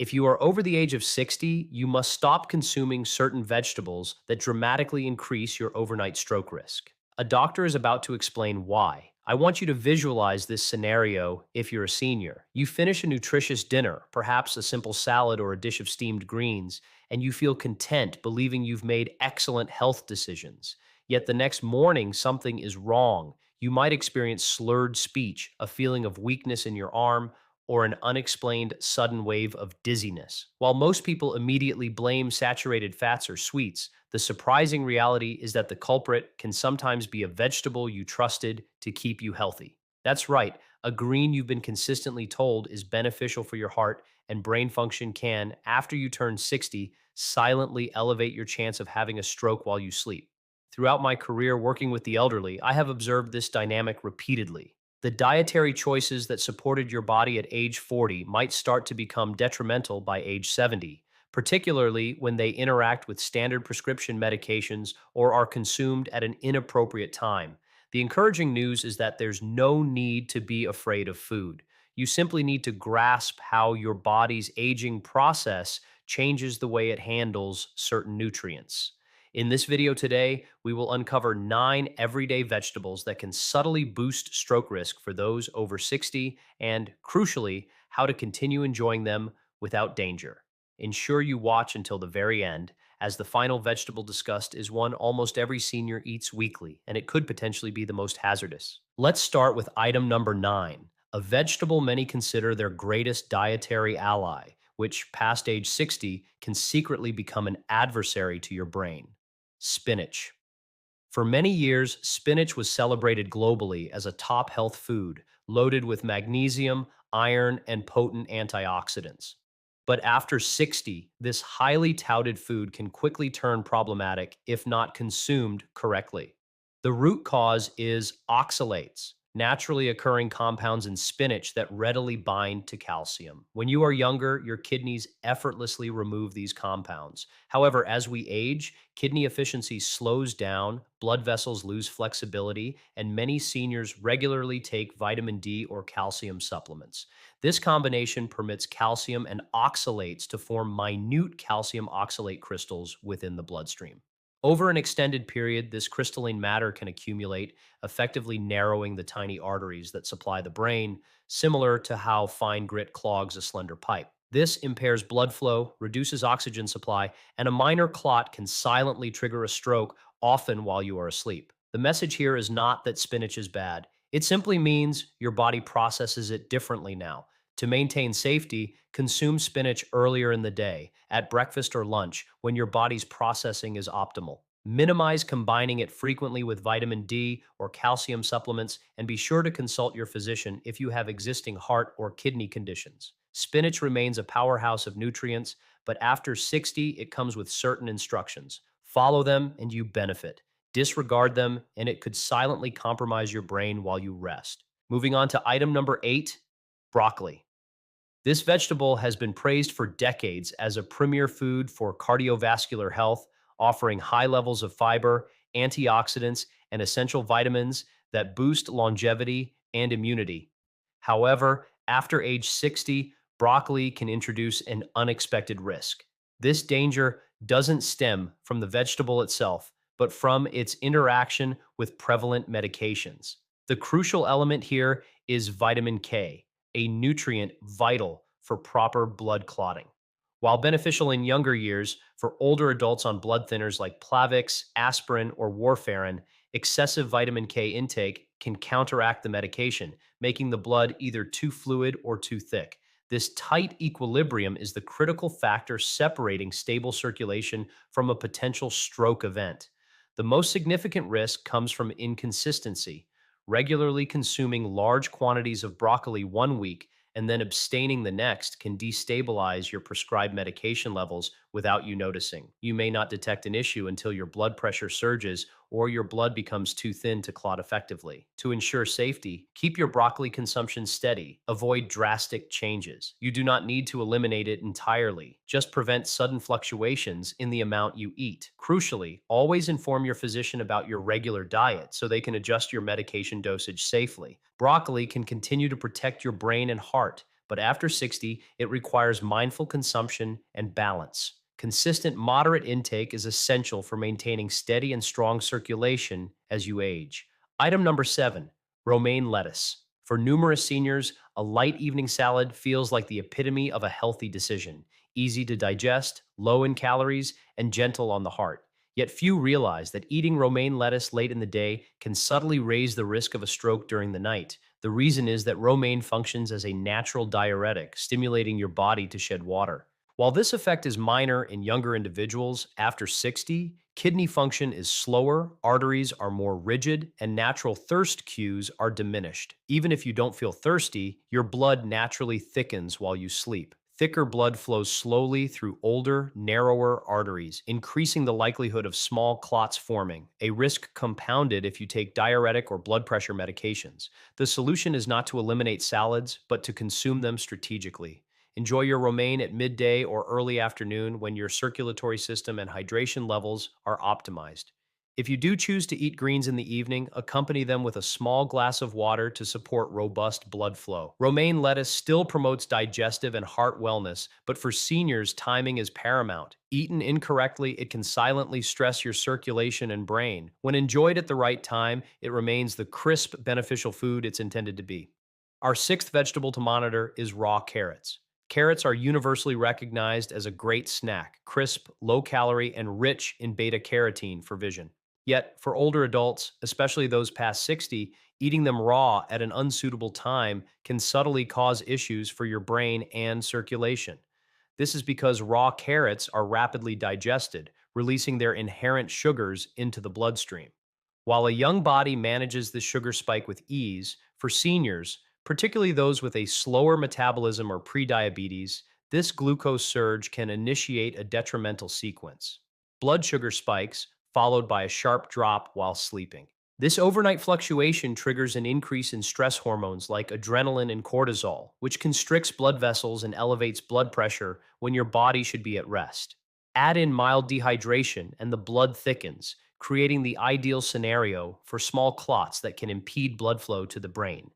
If you are over the age of 60, you must stop consuming certain vegetables that dramatically increase your overnight stroke risk. A doctor is about to explain why. I want you to visualize this scenario if you're a senior. You finish a nutritious dinner, perhaps a simple salad or a dish of steamed greens, and you feel content believing you've made excellent health decisions. Yet the next morning, something is wrong. You might experience slurred speech, a feeling of weakness in your arm, or an unexplained sudden wave of dizziness. While most people immediately blame saturated fats or sweets, the surprising reality is that the culprit can sometimes be a vegetable you trusted to keep you healthy. That's right, a green you've been consistently told is beneficial for your heart and brain function can, after you turn 60, silently elevate your chance of having a stroke while you sleep. Throughout my career working with the elderly, I have observed this dynamic repeatedly. The dietary choices that supported your body at age 40 might start to become detrimental by age 70, particularly when they interact with standard prescription medications or are consumed at an inappropriate time. The encouraging news is that there's no need to be afraid of food. You simply need to grasp how your body's aging process changes the way it handles certain nutrients. In this video today, we will uncover 9 everyday vegetables that can subtly boost stroke risk for those over 60 and, crucially, how to continue enjoying them without danger. Ensure you watch until the very end, as the final vegetable discussed is one almost every senior eats weekly, and it could potentially be the most hazardous. Let's start with item number 9, a vegetable many consider their greatest dietary ally, which past age 60 can secretly become an adversary to your brain. Spinach. For many years, spinach was celebrated globally as a top health food, loaded with magnesium, iron, and potent antioxidants. But after 60, this highly touted food can quickly turn problematic if not consumed correctly. The root cause is oxalates, naturally occurring compounds in spinach that readily bind to calcium. When you are younger, your kidneys effortlessly remove these compounds. However, as we age, kidney efficiency slows down, blood vessels lose flexibility, and many seniors regularly take vitamin D or calcium supplements. This combination permits calcium and oxalates to form minute calcium oxalate crystals within the bloodstream. Over an extended period, this crystalline matter can accumulate, effectively narrowing the tiny arteries that supply the brain, similar to how fine grit clogs a slender pipe. This impairs blood flow, reduces oxygen supply, and a minor clot can silently trigger a stroke, often while you are asleep. The message here is not that spinach is bad. It simply means your body processes it differently now. To maintain safety, consume spinach earlier in the day, at breakfast or lunch, when your body's processing is optimal. Minimize combining it frequently with vitamin D or calcium supplements, and be sure to consult your physician if you have existing heart or kidney conditions. Spinach remains a powerhouse of nutrients, but after 60, it comes with certain instructions. Follow them and you benefit. Disregard them, and it could silently compromise your brain while you rest. Moving on to item number 8, broccoli. This vegetable has been praised for decades as a premier food for cardiovascular health, offering high levels of fiber, antioxidants, and essential vitamins that boost longevity and immunity. However, after age 60, broccoli can introduce an unexpected risk. This danger doesn't stem from the vegetable itself, but from its interaction with prevalent medications. The crucial element here is vitamin K, a nutrient vital for proper blood clotting. While beneficial in younger years, for older adults on blood thinners like Plavix, aspirin, or warfarin, excessive vitamin K intake can counteract the medication, making the blood either too fluid or too thick. This tight equilibrium is the critical factor separating stable circulation from a potential stroke event. The most significant risk comes from inconsistency. Regularly consuming large quantities of broccoli one week and then abstaining the next can destabilize your prescribed medication levels without you noticing. You may not detect an issue until your blood pressure surges or your blood becomes too thin to clot effectively. To ensure safety, keep your broccoli consumption steady. Avoid drastic changes. You do not need to eliminate it entirely. Just prevent sudden fluctuations in the amount you eat. Crucially, always inform your physician about your regular diet so they can adjust your medication dosage safely. Broccoli can continue to protect your brain and heart, but after 60, it requires mindful consumption and balance. Consistent, moderate intake is essential for maintaining steady and strong circulation as you age. Item number 7, romaine lettuce. For numerous seniors, a light evening salad feels like the epitome of a healthy decision. Easy to digest, low in calories, and gentle on the heart. Yet few realize that eating romaine lettuce late in the day can subtly raise the risk of a stroke during the night. The reason is that romaine functions as a natural diuretic, stimulating your body to shed water. While this effect is minor in younger individuals, after 60, kidney function is slower, arteries are more rigid, and natural thirst cues are diminished. Even if you don't feel thirsty, your blood naturally thickens while you sleep. Thicker blood flows slowly through older, narrower arteries, increasing the likelihood of small clots forming, a risk compounded if you take diuretic or blood pressure medications. The solution is not to eliminate salads, but to consume them strategically. Enjoy your romaine at midday or early afternoon when your circulatory system and hydration levels are optimized. If you do choose to eat greens in the evening, accompany them with a small glass of water to support robust blood flow. Romaine lettuce still promotes digestive and heart wellness, but for seniors, timing is paramount. Eaten incorrectly, it can silently stress your circulation and brain. When enjoyed at the right time, it remains the crisp, beneficial food it's intended to be. Our sixth vegetable to monitor is raw carrots. Carrots are universally recognized as a great snack, crisp, low calorie, and rich in beta carotene for vision. Yet, for older adults, especially those past 60, eating them raw at an unsuitable time can subtly cause issues for your brain and circulation. This is because raw carrots are rapidly digested, releasing their inherent sugars into the bloodstream. While a young body manages this sugar spike with ease, for seniors, particularly those with a slower metabolism or prediabetes, this glucose surge can initiate a detrimental sequence. Blood sugar spikes, followed by a sharp drop while sleeping. This overnight fluctuation triggers an increase in stress hormones like adrenaline and cortisol, which constricts blood vessels and elevates blood pressure when your body should be at rest. Add in mild dehydration, and the blood thickens, creating the ideal scenario for small clots that can impede blood flow to the brain.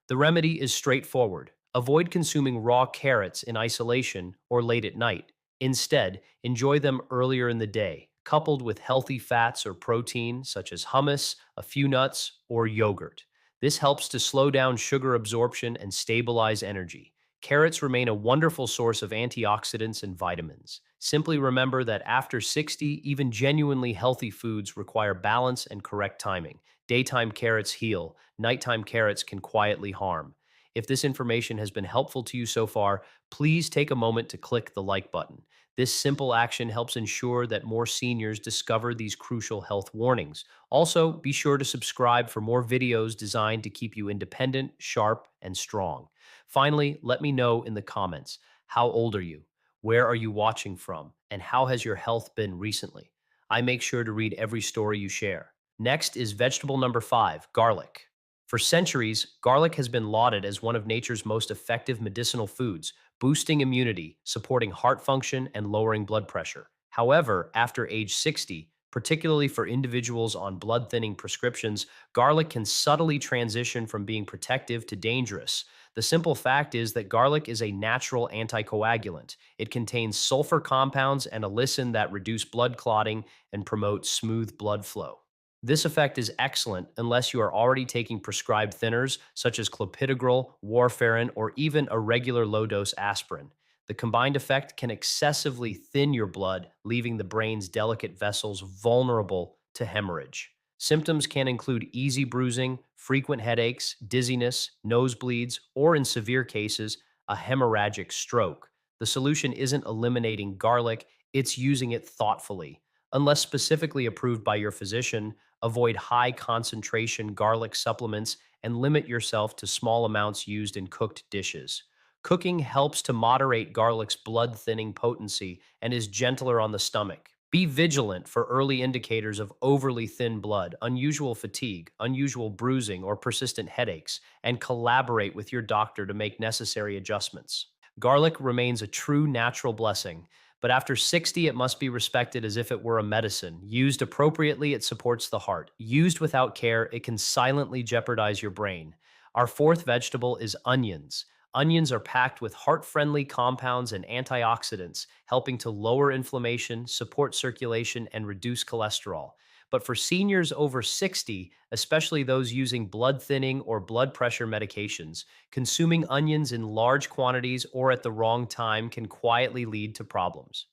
The remedy is straightforward. Avoid consuming raw carrots in isolation or late at night. Instead, enjoy them earlier in the day, coupled with healthy fats or protein such as hummus, a few nuts, or yogurt. This helps to slow down sugar absorption and stabilize energy. Carrots remain a wonderful source of antioxidants and vitamins. Simply remember that after 60, even genuinely healthy foods require balance and correct timing. Daytime carrots heal, nighttime carrots can quietly harm. If this information has been helpful to you so far, please take a moment to click the like button. This simple action helps ensure that more seniors discover these crucial health warnings. Also, be sure to subscribe for more videos designed to keep you independent, sharp, and strong. Finally, let me know in the comments, how old are you? Where are you watching from? And how has your health been recently? I make sure to read every story you share. Next is vegetable number 5, garlic. For centuries, garlic has been lauded as one of nature's most effective medicinal foods, boosting immunity, supporting heart function, and lowering blood pressure. However, after age 60, particularly for individuals on blood thinning prescriptions, garlic can subtly transition from being protective to dangerous. The simple fact is that garlic is a natural anticoagulant. It contains sulfur compounds and allicin that reduce blood clotting and promote smooth blood flow. This effect is excellent unless you are already taking prescribed thinners such as clopidogrel, warfarin, or even a regular low-dose aspirin. The combined effect can excessively thin your blood, leaving the brain's delicate vessels vulnerable to hemorrhage. Symptoms can include easy bruising, frequent headaches, dizziness, nosebleeds, or in severe cases, a hemorrhagic stroke. The solution isn't eliminating garlic, it's using it thoughtfully. Unless specifically approved by your physician, avoid high concentration garlic supplements and limit yourself to small amounts used in cooked dishes. Cooking helps to moderate garlic's blood thinning potency and is gentler on the stomach. Be vigilant for early indicators of overly thin blood, unusual fatigue, unusual bruising, or persistent headaches, and collaborate with your doctor to make necessary adjustments. Garlic remains a true natural blessing, but after 60, it must be respected as if it were a medicine. Used appropriately, it supports the heart. Used without care, it can silently jeopardize your brain. Our fourth vegetable is onions. Onions are packed with heart-friendly compounds and antioxidants, helping to lower inflammation, support circulation, and reduce cholesterol. But for seniors over 60, especially those using blood thinning or blood pressure medications, consuming onions in large quantities or at the wrong time can quietly lead to problems.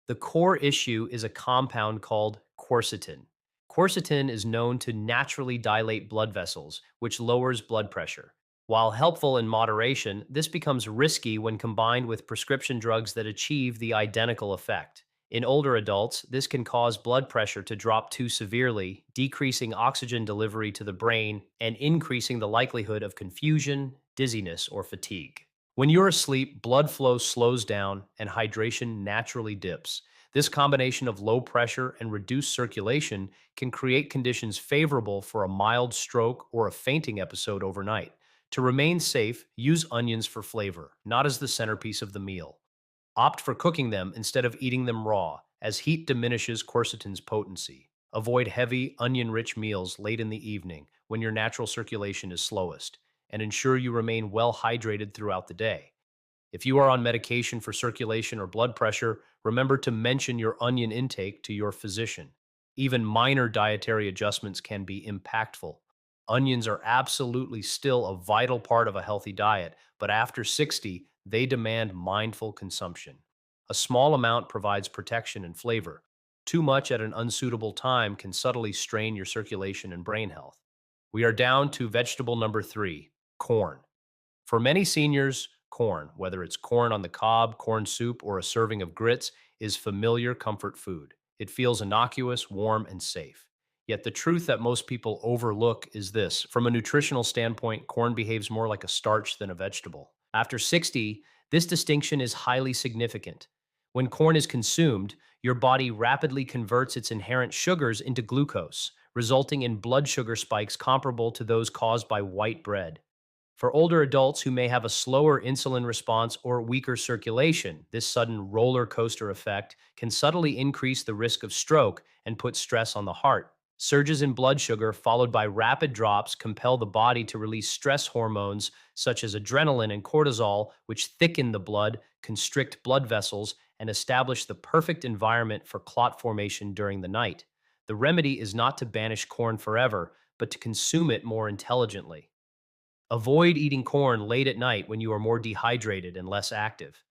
The core issue is a compound called quercetin. Quercetin is known to naturally dilate blood vessels, which lowers blood pressure. While helpful in moderation, this becomes risky when combined with prescription drugs that achieve the identical effect. In older adults, this can cause blood pressure to drop too severely, decreasing oxygen delivery to the brain and increasing the likelihood of confusion, dizziness, or fatigue. When you're asleep, blood flow slows down and hydration naturally dips. This combination of low pressure and reduced circulation can create conditions favorable for a mild stroke or a fainting episode overnight. To remain safe, use onions for flavor, not as the centerpiece of the meal. Opt for cooking them instead of eating them raw, as heat diminishes quercetin's potency. Avoid heavy, onion rich meals late in the evening when your natural circulation is slowest, and ensure you remain well hydrated throughout the day. If you are on medication for circulation or blood pressure, remember to mention your onion intake to your physician. Even minor dietary adjustments can be impactful. Onions are absolutely still a vital part of a healthy diet, but after 60, they demand mindful consumption. A small amount provides protection and flavor. Too much at an unsuitable time can subtly strain your circulation and brain health. We are down to vegetable number three, corn. For many seniors, corn, whether it's corn on the cob, corn soup, or a serving of grits, is familiar comfort food. It feels innocuous, warm, and safe. Yet the truth that most people overlook is this: from a nutritional standpoint, corn behaves more like a starch than a vegetable. After 60, this distinction is highly significant. When corn is consumed, your body rapidly converts its inherent sugars into glucose, resulting in blood sugar spikes comparable to those caused by white bread. For older adults who may have a slower insulin response or weaker circulation, this sudden roller coaster effect can subtly increase the risk of stroke and put stress on the heart. Surges in blood sugar, followed by rapid drops, compel the body to release stress hormones such as adrenaline and cortisol, which thicken the blood, constrict blood vessels, and establish the perfect environment for clot formation during the night. The remedy is not to banish corn forever, but to consume it more intelligently. Avoid eating corn late at night when you are more dehydrated and less active.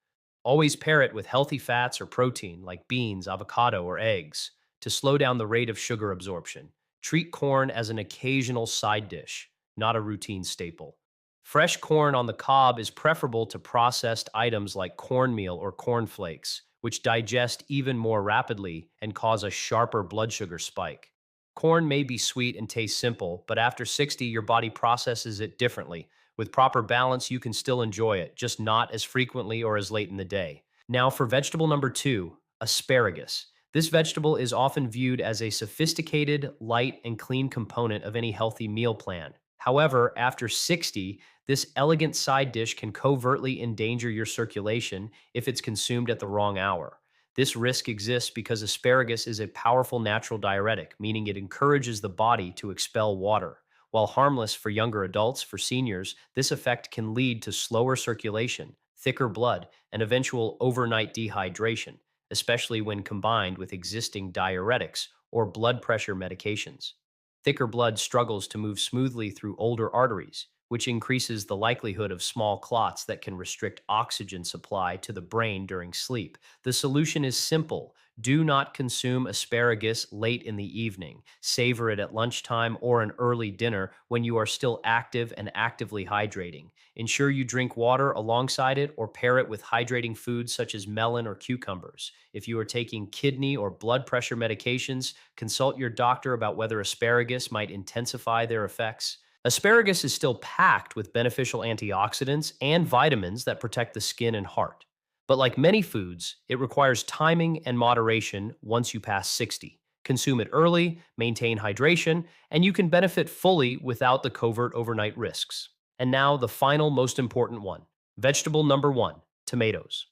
Always pair it with healthy fats or protein like beans, avocado, or eggs to slow down the rate of sugar absorption. Treat corn as an occasional side dish, not a routine staple. Fresh corn on the cob is preferable to processed items like cornmeal or corn flakes, which digest even more rapidly and cause a sharper blood sugar spike. Corn may be sweet and taste simple, but after 60, your body processes it differently. With proper balance, you can still enjoy it, just not as frequently or as late in the day. Now, for vegetable number two, asparagus. This vegetable is often viewed as a sophisticated, light, and clean component of any healthy meal plan. However, after 60, this elegant side dish can covertly endanger your circulation if it's consumed at the wrong hour. This risk exists because asparagus is a powerful natural diuretic, meaning it encourages the body to expel water. While harmless for younger adults, for seniors, this effect can lead to slower circulation, thicker blood, and eventual overnight dehydration, especially when combined with existing diuretics or blood pressure medications. Thicker blood struggles to move smoothly through older arteries, which increases the likelihood of small clots that can restrict oxygen supply to the brain during sleep. The solution is simple. Do not consume asparagus late in the evening. Savor it at lunchtime or an early dinner when you are still active and actively hydrating. Ensure you drink water alongside it or pair it with hydrating foods such as melon or cucumbers. If you are taking kidney or blood pressure medications, consult your doctor about whether asparagus might intensify their effects. Asparagus is still packed with beneficial antioxidants and vitamins that protect the skin and heart. But like many foods, it requires timing and moderation once you pass 60. Consume it early, maintain hydration, and you can benefit fully without the covert overnight risks. And now, the final most important one, vegetable number one, tomatoes.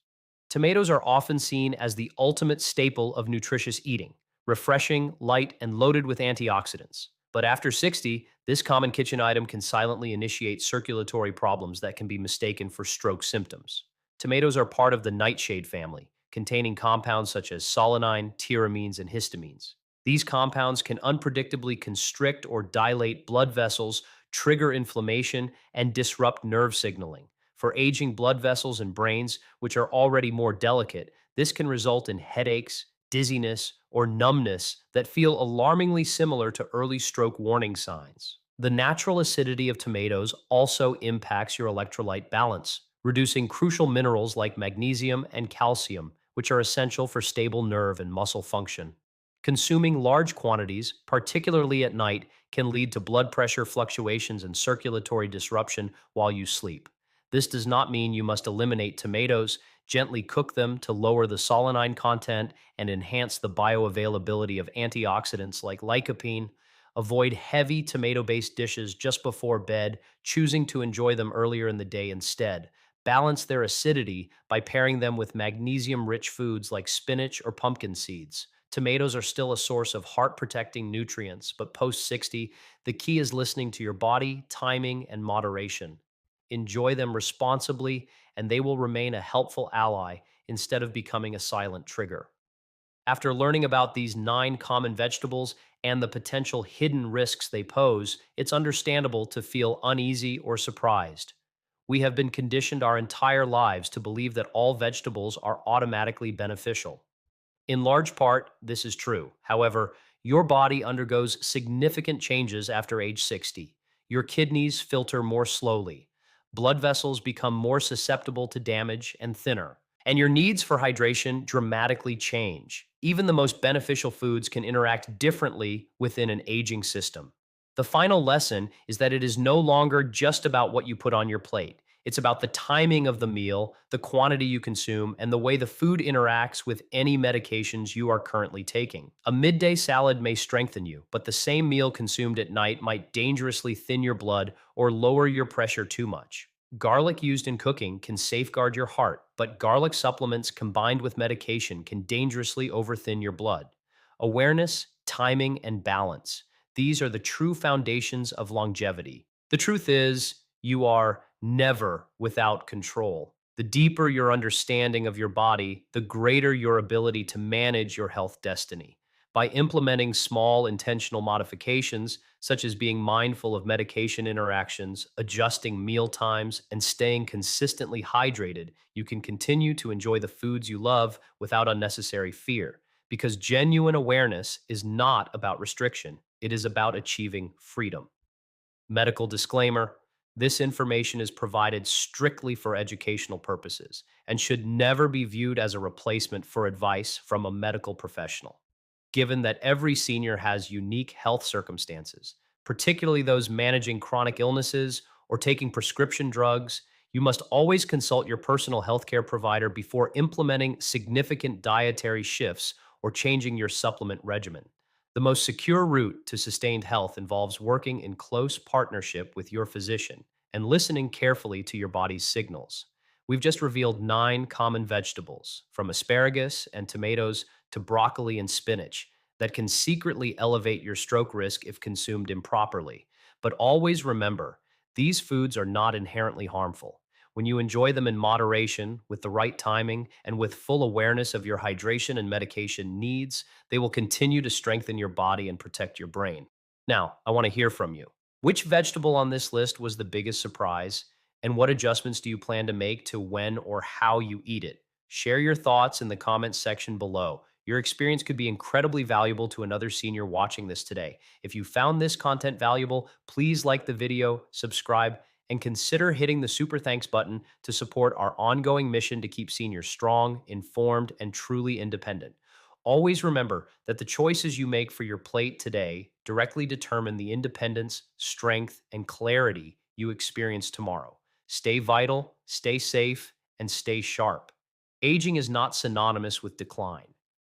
Tomatoes are often seen as the ultimate staple of nutritious eating, refreshing, light, and loaded with antioxidants. But after 60, this common kitchen item can silently initiate circulatory problems that can be mistaken for stroke symptoms. Tomatoes are part of the nightshade family, containing compounds such as solanine, tyramines, and histamines. These compounds can unpredictably constrict or dilate blood vessels, trigger inflammation, and disrupt nerve signaling. For aging blood vessels and brains, which are already more delicate, this can result in headaches, dizziness, or numbness that feel alarmingly similar to early stroke warning signs. The natural acidity of tomatoes also impacts your electrolyte balance, reducing crucial minerals like magnesium and calcium, which are essential for stable nerve and muscle function. Consuming large quantities, particularly at night, can lead to blood pressure fluctuations and circulatory disruption while you sleep. This does not mean you must eliminate tomatoes. Gently cook them to lower the solanine content and enhance the bioavailability of antioxidants like lycopene. Avoid heavy tomato based dishes just before bed, choosing to enjoy them earlier in the day instead. Balance their acidity by pairing them with magnesium rich foods like spinach or pumpkin seeds. Tomatoes are still a source of heart protecting nutrients, but post 60, the key is listening to your body, timing, and moderation. Enjoy them responsibly, and they will remain a helpful ally instead of becoming a silent trigger. After learning about these 9 common vegetables and the potential hidden risks they pose, it's understandable to feel uneasy or surprised. We have been conditioned our entire lives to believe that all vegetables are automatically beneficial. In large part, this is true. However, your body undergoes significant changes after age 60. Your kidneys filter more slowly, blood vessels become more susceptible to damage and thinner, and your needs for hydration dramatically change. Even the most beneficial foods can interact differently within an aging system. The final lesson is that it is no longer just about what you put on your plate. It's about the timing of the meal, the quantity you consume, and the way the food interacts with any medications you are currently taking. A midday salad may strengthen you, but the same meal consumed at night might dangerously thin your blood or lower your pressure too much. Garlic used in cooking can safeguard your heart, but garlic supplements combined with medication can dangerously overthin your blood. Awareness, timing, and balance. These are the true foundations of longevity. The truth is, you are never without control. The deeper your understanding of your body, the greater your ability to manage your health destiny. By implementing small intentional modifications, such as being mindful of medication interactions, adjusting meal times, and staying consistently hydrated, you can continue to enjoy the foods you love without unnecessary fear. Because genuine awareness is not about restriction, it is about achieving freedom. Medical disclaimer: this information is provided strictly for educational purposes and should never be viewed as a replacement for advice from a medical professional. Given that every senior has unique health circumstances, particularly those managing chronic illnesses or taking prescription drugs, you must always consult your personal healthcare provider before implementing significant dietary shifts or changing your supplement regimen. The most secure route to sustained health involves working in close partnership with your physician and listening carefully to your body's signals. We've just revealed 9 common vegetables, from asparagus and tomatoes to broccoli and spinach, that can secretly elevate your stroke risk if consumed improperly. But always remember, these foods are not inherently harmful. When you enjoy them in moderation, with the right timing, and with full awareness of your hydration and medication needs, they will continue to strengthen your body and protect your brain. Now, I want to hear from you. Which vegetable on this list was the biggest surprise, and what adjustments do you plan to make to when or how you eat it? Share your thoughts in the comments section below. Your experience could be incredibly valuable to another senior watching this today. If you found this content valuable, please like the video, subscribe, and consider hitting the super thanks button to support our ongoing mission to keep seniors strong, informed, and truly independent. Always remember that the choices you make for your plate today directly determine the independence, strength, and clarity you experience tomorrow. Stay vital, stay safe, and stay sharp. Aging is not synonymous with decline.